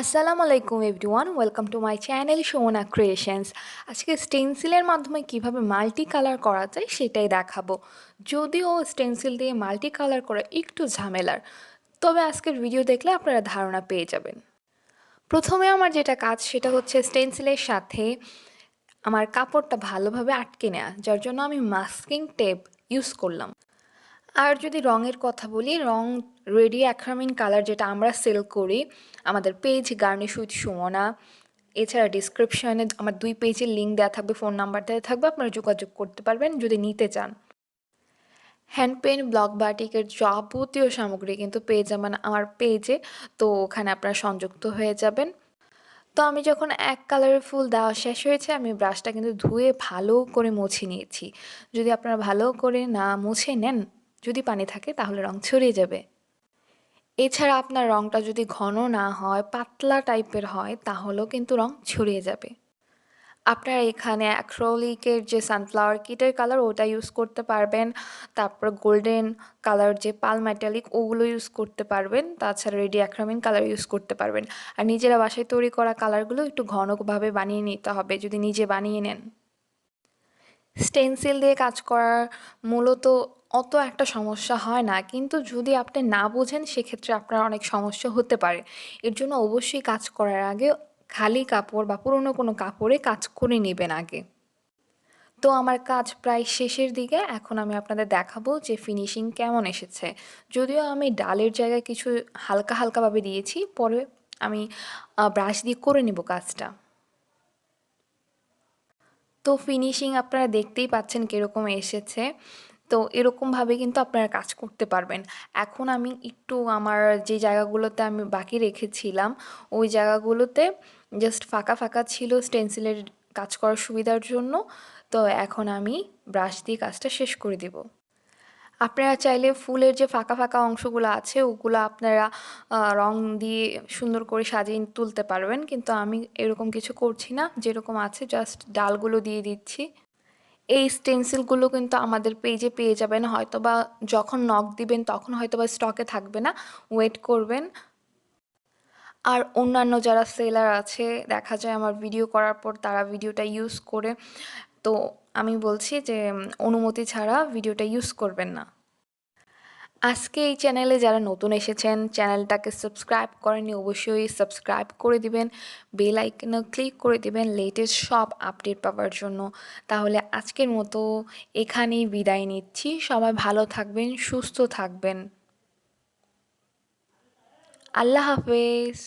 আসসালামু আলাইকুম everyone, welcome to my channel সোনা ক্রিয়েশনস। আজকে স্টেন্সিলের মাধ্যমে কিভাবে মাল্টি কালার করা যায় সেটাই দেখাবো। যদিও স্টেন্সিল দিয়ে মাল্টি কালার করা একটু ঝামেলার, তবে আজকের ভিডিও দেখলে আপনারা ধারণা পেয়ে যাবেন। প্রথমে আমার যেটা কাজ সেটা হচ্ছে স্টেন্সিলের সাথে আমার কাপড়টা ভালোভাবে আটকে নেওয়া, যার জন্য আমি মাস্কিং টেপ ইউজ করলাম। আর যদি রঙের কথা বলি, রং রেডি অ্যাক্রামিন কালার যেটা আমরা সেল করি আমাদের পেজ গার্নিশ উইথ সুমনা, এছাড়া ডিসক্রিপশনে আমার 2 পেজের লিঙ্ক দেওয়া থাকবে, ফোন নাম্বার দেওয়া থাকবে, আপনারা যোগাযোগ করতে পারবেন যদি নিতে চান। হ্যান্ড পেন, ব্লক বাটিকের যাবতীয় সামগ্রী কিন্তু পেয়ে যাবেন আমার পেজে, তো ওখানে আপনারা সংযুক্ত হয়ে যাবেন। তো আমি যখন এক কালারের ফুল দেওয়া শেষ হয়েছে, আমি ব্রাশটা কিন্তু ধুয়ে ভালো করে মুছে নিয়েছি। যদি আপনারা ভালো করে না মুছে নেন, যদি পানি থাকে তাহলে রং ছড়িয়ে যাবে। এছাড়া আপনার রংটা যদি ঘন না হয়, পাতলা টাইপের হয়, তাহলেও কিন্তু রং ছড়িয়ে যাবে। আপনারা এখানে অ্যাক্রিলিকের যে সানফ্লাওয়ার কিটের কালার ওটা ইউজ করতে পারবেন, তারপর গোল্ডেন কালার যে পাল মেটালিক ওগুলো ইউজ করতে পারবেন, তাছাড়া রেডি অ্যাক্রামিন কালার ইউজ করতে পারবেন। আর নিজেরা বাসায় তৈরি করা কালারগুলো একটু ঘনভাবে বানিয়ে নিতে হবে যদি নিজে বানিয়ে নেন। স্টেনসিল দিয়ে কাজ করার মূলত অত একটা সমস্যা হয় না, কিন্তু যদি আপনি না বোঝেন সেক্ষেত্রে আপনার অনেক সমস্যা হতে পারে। এর জন্য অবশ্যই কাজ করার আগে খালি কাপড় বা পুরনো কোনো কাপড়ে কাজ করে নেবেন আগে। তো আমার কাজ প্রায় শেষের দিকে, এখন আমি আপনাদের দেখাবো যে ফিনিশিং কেমন এসেছে। যদিও আমি ডালের জায়গায় কিছু হালকা হালকাভাবে দিয়েছি, পরে আমি ব্রাশ দিয়ে করে নেব কাজটা। তো ফিনিশিং আপনারা দেখতেই পাচ্ছেন কীরকম এসেছে। তো এরকমভাবে কিন্তু আপনারা কাজ করতে পারবেন। এখন আমি একটু আমার যে জায়গাগুলোতে আমি বাকি রেখেছিলাম ওই জায়গাগুলোতে জাস্ট ফাঁকা ফাঁকা ছিল স্টেন্সিলের কাজ করার সুবিধার জন্য। তো এখন আমি ব্রাশ দিয়ে কাজটা শেষ করে দেব। আপনারা চাইলে ফুলের যে ফাঁকা ফাঁকা অংশগুলো আছে ওগুলো আপনারা রং দিয়ে সুন্দর করে সাজিয়ে তুলতে পারবেন, কিন্তু আমি এরকম কিছু করছি না, যেরকম আছে জাস্ট ডালগুলো দিয়ে দিচ্ছি। এই স্টেনসিলগুলো কিন্তু আমাদের পেজে পেয়ে যাবেন, হয়তোবা যখন নক দিবেন তখন হয়তোবা স্টকে থাকবে না, ওয়েট করবেন। আর অন্যান্য যারা সেলার আছে, দেখা যায় আমার ভিডিও করার পর তারা ভিডিওটা ইউজ করে, তো আমি বলছি যে অনুমতি ছাড়া ভিডিওটা ইউজ করবেন না। আজকে এই চ্যানেলে যারা নতুন এসেছেন, চ্যানেলটাকে সাবস্ক্রাইব করেননি, অবশ্যই সাবস্ক্রাইব করে দিবেন, বেল আইকনে ক্লিক করে দিবেন লেটেস্ট সব আপডেট পাওয়ার জন্য। তাহলে আজকের মতো এখানেই বিদায় নিচ্ছি। সবাই ভালো থাকবেন, সুস্থ থাকবেন। আল্লাহ হাফেজ।